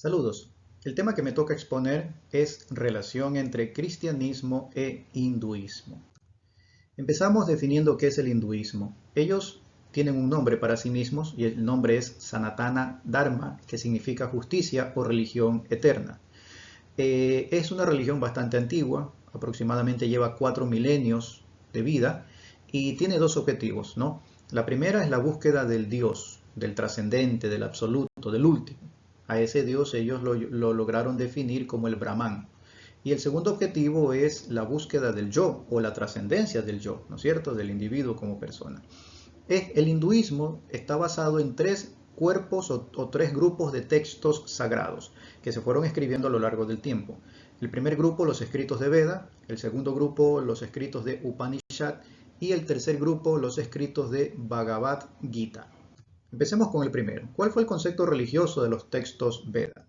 Saludos. El tema que me toca exponer es relación entre cristianismo e hinduismo. Empezamos definiendo qué es el hinduismo. Ellos tienen un nombre para sí mismos y el nombre es Sanatana Dharma, que significa justicia o religión eterna. Es una religión bastante antigua, aproximadamente lleva 4 milenios de vida y tiene dos objetivos, ¿no? La primera es la búsqueda del Dios, del trascendente, del absoluto, del último. A ese Dios ellos lo lograron definir como el Brahman. Y el segundo objetivo es la búsqueda del yo o la trascendencia del yo, ¿no es cierto?, del individuo como persona. El hinduismo está basado en tres cuerpos o tres grupos de textos sagrados que se fueron escribiendo a lo largo del tiempo. El primer grupo, los escritos de Veda; el segundo grupo, los escritos de Upanishad; y el tercer grupo, los escritos de Bhagavad Gita. Empecemos con el primero. ¿Cuál fue el concepto religioso de los textos Veda?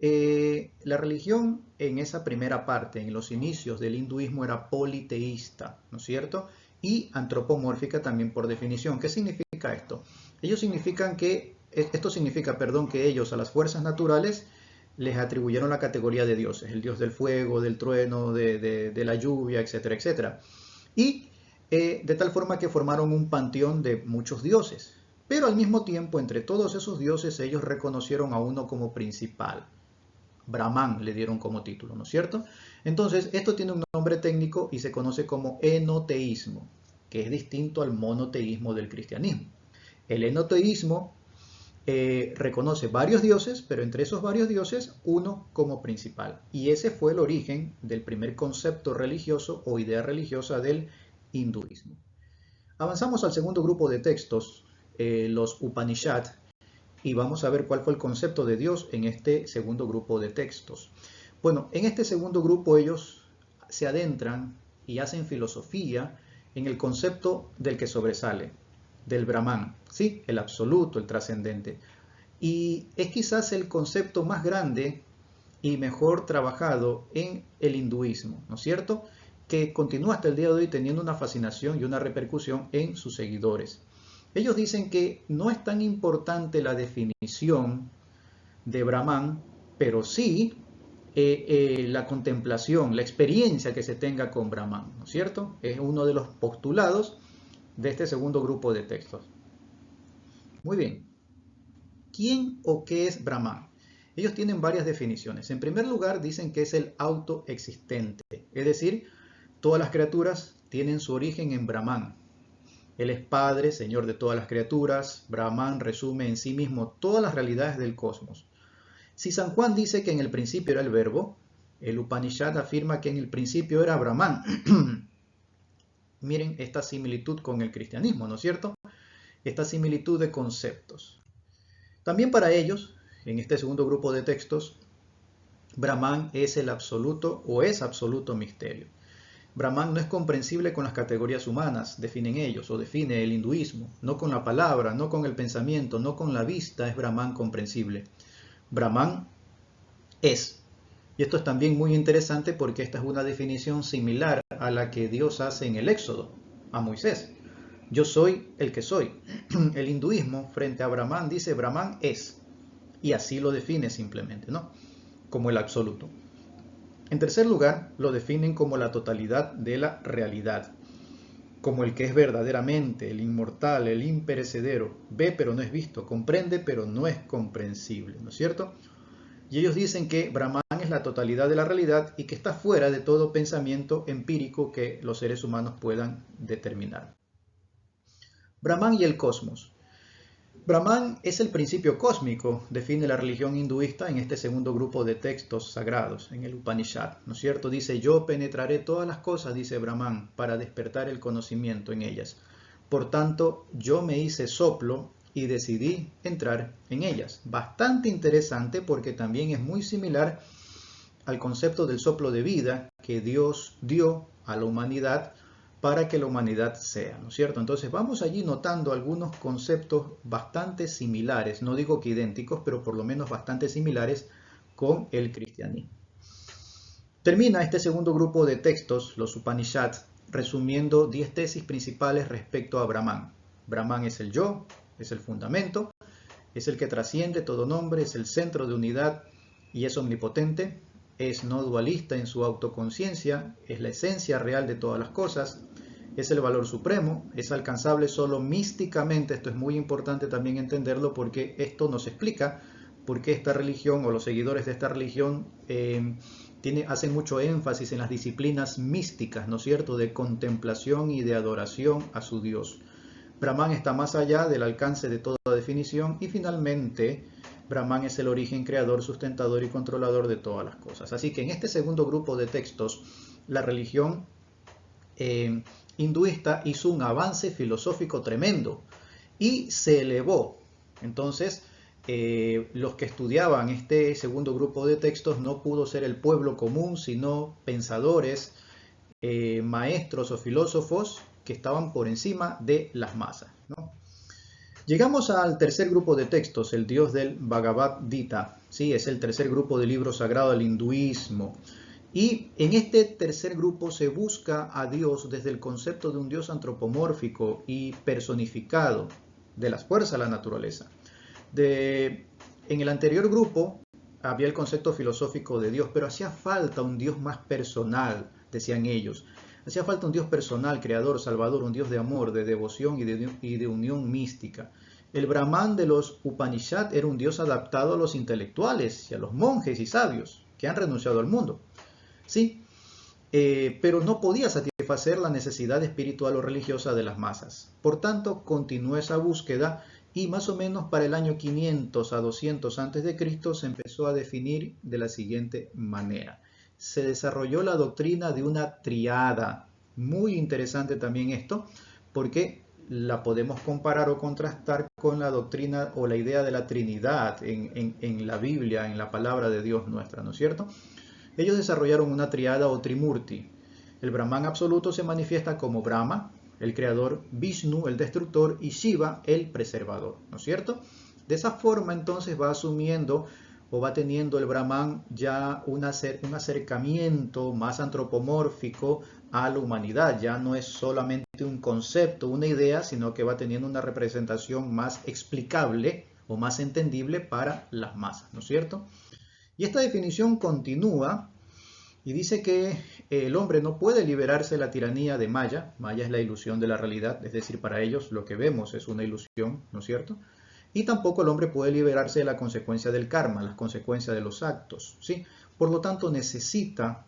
La religión en esa primera parte, en los inicios del hinduismo, era politeísta, ¿no es cierto? Y antropomórfica también por definición. ¿Qué significa esto? Esto significa, que ellos a las fuerzas naturales les atribuyeron la categoría de dioses, el dios del fuego, del trueno, de la lluvia, etcétera, etcétera. Y de tal forma que formaron un panteón de muchos dioses. Pero al mismo tiempo, entre todos esos dioses, ellos reconocieron a uno como principal. Brahman le dieron como título, ¿no es cierto? Entonces, esto tiene un nombre técnico y se conoce como enoteísmo, que es distinto al monoteísmo del cristianismo. El enoteísmo reconoce varios dioses, pero entre esos varios dioses, uno como principal. Y ese fue el origen del primer concepto religioso o idea religiosa del hinduismo. Avanzamos al segundo grupo de textos, los Upanishad, y vamos a ver cuál fue el concepto de Dios en este segundo grupo de textos. Bueno, en este segundo grupo ellos se adentran y hacen filosofía en el concepto del que sobresale, del Brahman, ¿sí? El absoluto, el trascendente. Y es quizás el concepto más grande y mejor trabajado en el hinduismo, ¿no es cierto?, que continúa hasta el día de hoy teniendo una fascinación y una repercusión en sus seguidores. Ellos dicen que no es tan importante la definición de Brahman, pero sí la contemplación, la experiencia que se tenga con Brahman, ¿no es cierto? Es uno de los postulados de este segundo grupo de textos. Muy bien. ¿Quién o qué es Brahman? Ellos tienen varias definiciones. En primer lugar, dicen que es el autoexistente, es decir, todas las criaturas tienen su origen en Brahman. Él es Padre, Señor de todas las criaturas. Brahman resume en sí mismo todas las realidades del cosmos. Si San Juan dice que en el principio era el Verbo, el Upanishad afirma que en el principio era Brahman. Miren esta similitud con el cristianismo, ¿no es cierto? Esta similitud de conceptos. También para ellos, en este segundo grupo de textos, Brahman es el absoluto o es absoluto misterio. Brahman no es comprensible con las categorías humanas, definen ellos, o define el hinduismo. No con la palabra, no con el pensamiento, no con la vista es Brahman comprensible. Brahman es. Y esto es también muy interesante porque esta es una definición similar a la que Dios hace en el Éxodo, a Moisés. Yo soy el que soy. El hinduismo frente a Brahman dice Brahman es. Y así lo define simplemente, ¿no? Como el absoluto. En tercer lugar, lo definen como la totalidad de la realidad, como el que es verdaderamente, el inmortal, el imperecedero, ve pero no es visto, comprende pero no es comprensible, ¿no es cierto? Y ellos dicen que Brahman es la totalidad de la realidad y que está fuera de todo pensamiento empírico que los seres humanos puedan determinar. Brahman y el cosmos. Brahman es el principio cósmico, define la religión hinduista en este segundo grupo de textos sagrados, en el Upanishad, ¿no es cierto? Dice, yo penetraré todas las cosas, dice Brahman, para despertar el conocimiento en ellas. Por tanto, yo me hice soplo y decidí entrar en ellas. Bastante interesante porque también es muy similar al concepto del soplo de vida que Dios dio a la humanidad para que la humanidad sea, ¿no es cierto? Entonces vamos allí notando algunos conceptos bastante similares, no digo que idénticos, pero por lo menos bastante similares con el cristianismo. Termina este segundo grupo de textos, los Upanishad, resumiendo 10 tesis principales respecto a Brahman. Brahman es el yo, es el fundamento, Es el que trasciende todo nombre, es el centro de unidad y es omnipotente. Es no dualista en su autoconciencia, es la esencia real de todas las cosas, es el valor supremo, es alcanzable solo místicamente. Esto es muy importante también entenderlo porque esto nos explica por qué esta religión o los seguidores de esta religión hacen mucho énfasis en las disciplinas místicas, ¿no es cierto?, de contemplación y de adoración a su Dios. Brahman está más allá del alcance de toda definición y finalmente Brahman es el origen creador, sustentador y controlador de todas las cosas. Así que en este segundo grupo de textos, la religión hinduista hizo un avance filosófico tremendo y se elevó. Entonces, los que estudiaban este segundo grupo de textos no pudo ser el pueblo común, sino pensadores, maestros o filósofos que estaban por encima de las masas, ¿no? Llegamos al tercer grupo de textos, el Dios del Bhagavad Gita. Sí, es el tercer grupo de libro sagrado del hinduismo. Y en este tercer grupo se busca a Dios desde el concepto de un Dios antropomórfico y personificado de las fuerzas de la naturaleza. En el anterior grupo había el concepto filosófico de Dios, pero hacía falta un Dios más personal, decían ellos. Hacía falta un Dios personal, creador, salvador, un Dios de amor, de devoción y de unión mística. El Brahman de los Upanishad era un Dios adaptado a los intelectuales y a los monjes y sabios que han renunciado al mundo. Sí, pero no podía satisfacer la necesidad espiritual o religiosa de las masas. Por tanto, continuó esa búsqueda y más o menos para el año 500 a 200 a.C. se empezó a definir de la siguiente manera. Se desarrolló la doctrina de una triada. Muy interesante también esto, porque la podemos comparar o contrastar con la doctrina o la idea de la Trinidad en la Biblia, en la palabra de Dios nuestra, ¿no es cierto? Ellos desarrollaron una triada o trimurti. El Brahman absoluto se manifiesta como Brahma, el creador, Vishnu, el destructor, y Shiva, el preservador, ¿no es cierto? De esa forma entonces va asumiendo o va teniendo el Brahman ya un acercamiento más antropomórfico a la humanidad. Ya no es solamente un concepto, una idea, sino que va teniendo una representación más explicable o más entendible para las masas, ¿no es cierto? Y esta definición continúa y dice que el hombre no puede liberarse de la tiranía de Maya. Maya es la ilusión de la realidad, es decir, para ellos lo que vemos es una ilusión, ¿no es cierto? Y tampoco el hombre puede liberarse de la consecuencia del karma, las consecuencias de los actos, ¿sí? Por lo tanto, necesita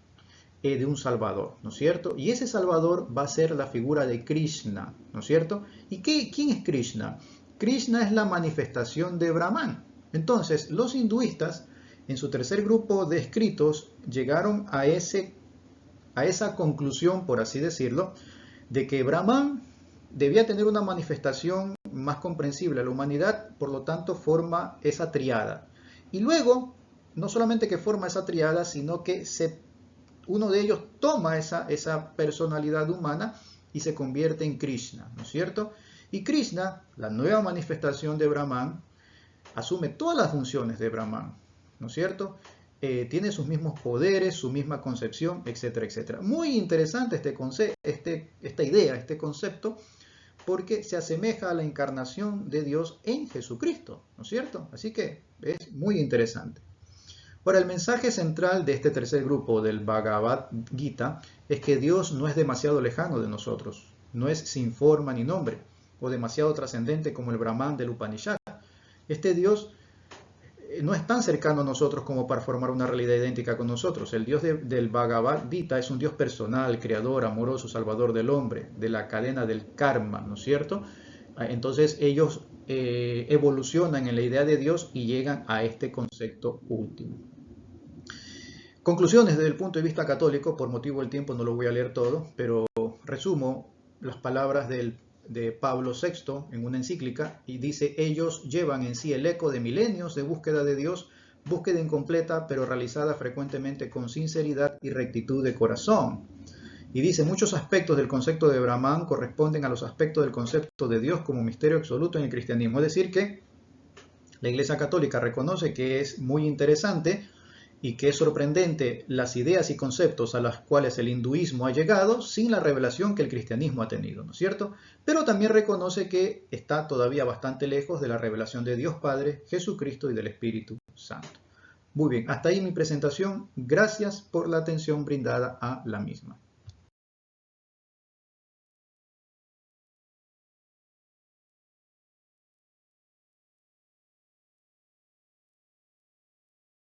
de un salvador, ¿no es cierto? Y ese salvador va a ser la figura de Krishna, ¿no es cierto? ¿Y quién es Krishna? Krishna es la manifestación de Brahman. Entonces, los hinduistas, en su tercer grupo de escritos, llegaron a esa conclusión, por así decirlo, de que Brahman debía tener una manifestación más comprensible a la humanidad, por lo tanto forma esa triada. Y luego, no solamente que forma esa triada, sino que uno de ellos toma esa personalidad humana y se convierte en Krishna, ¿no es cierto? Y Krishna, la nueva manifestación de Brahman, asume todas las funciones de Brahman, ¿no es cierto? Tiene sus mismos poderes, su misma concepción, etcétera, etcétera. Muy interesante esta idea, este concepto, porque se asemeja a la encarnación de Dios en Jesucristo, ¿no es cierto? Así que es muy interesante. Ahora, el mensaje central de este tercer grupo del Bhagavad Gita es que Dios no es demasiado lejano de nosotros, no es sin forma ni nombre, o demasiado trascendente como el Brahman del Upanishad. Este Dios no es tan cercano a nosotros como para formar una realidad idéntica con nosotros. El Dios del Bhagavad Gita es un Dios personal, creador, amoroso, salvador del hombre, de la cadena del karma, ¿no es cierto? Entonces ellos evolucionan en la idea de Dios y llegan a este concepto último. Conclusiones desde el punto de vista católico, por motivo del tiempo no lo voy a leer todo, pero resumo las palabras de Pablo VI en una encíclica y dice: ellos llevan en sí el eco de milenios de búsqueda de Dios, búsqueda incompleta pero realizada frecuentemente con sinceridad y rectitud de corazón. Y dice: muchos aspectos del concepto de Brahman corresponden a los aspectos del concepto de Dios como misterio absoluto en el cristianismo. Es decir que la Iglesia Católica reconoce que es muy interesante y que es sorprendente las ideas y conceptos a las cuales el hinduismo ha llegado sin la revelación que el cristianismo ha tenido, ¿no es cierto? Pero también reconoce que está todavía bastante lejos de la revelación de Dios Padre, Jesucristo y del Espíritu Santo. Muy bien, hasta ahí mi presentación. Gracias por la atención brindada a la misma.